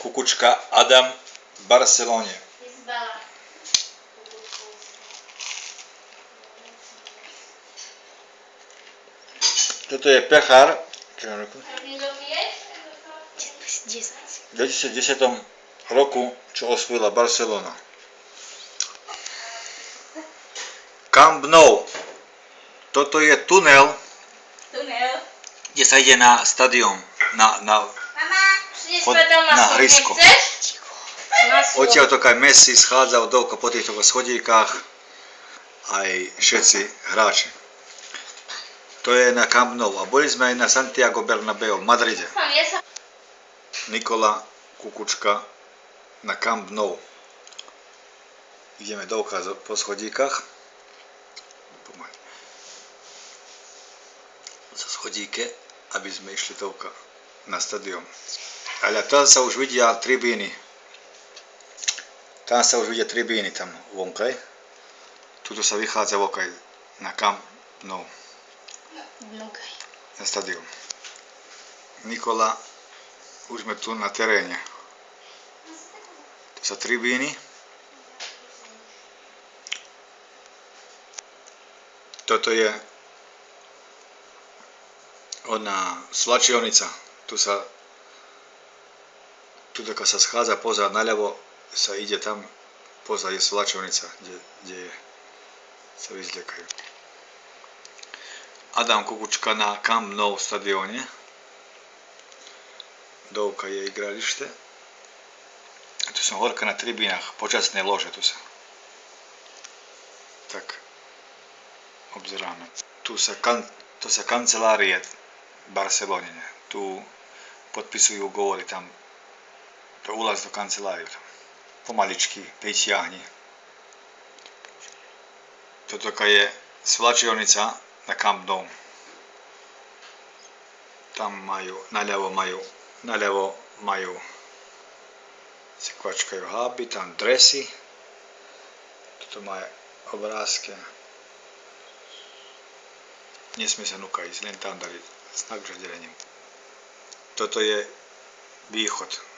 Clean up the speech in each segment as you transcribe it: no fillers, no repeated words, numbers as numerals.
Kukučka Adam v Barcelone. Toto je pechár, v 2010 roku, čo osvojila Barcelona. Camp Nou. Toto je tunel, kde sa ide na stadión, na hrysko. Odtiaľ to aj Messi schádza dovko po týchto schodíkách, aj všetci hráči. To je na Camp Nou. A boli sme aj na Santiago Bernabéu v Madride. Nikola Kukučka na Camp Nou. Ideme dovka po schodíkach. Za schodíke, aby sme išli dovka na stadión. Ale tam sa už vidia tribíny. Tam sa už vidia tribíny tam vonkaj. Tuto sa vychádza vonkaj na Camp Nou. Na stadión. Nikola, už sme tu na teréne. To sa tribíny. Toto je ona svlačionica. Tu sa schádza pozad, naľavo sa ide tam, pozad je svlačionica, kde sa vyzliekajú. Adam Kukučka na Camp Nou stadióne. Dovka je igralište. A tu som horka na tribínach, počasné lože tu sa. Tak obzeráme. To sa kancelárie v Barcelone. Tu podpisujú góly tam. To úlaz do kanceláriu tam. Pomaličky pritiahni. Toto je svlačionica na Camp Nou. Tam naľavo majú si kvačkajú háby, tam dresy. Toto má obrázky. Nesmie sa nuka ísť, len tam dali znak žaderením. Toto je východ.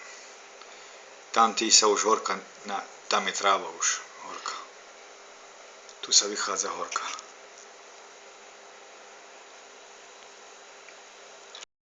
Tamtý sa už horka, tam je tráva už horka. Tu sa vychádza horka.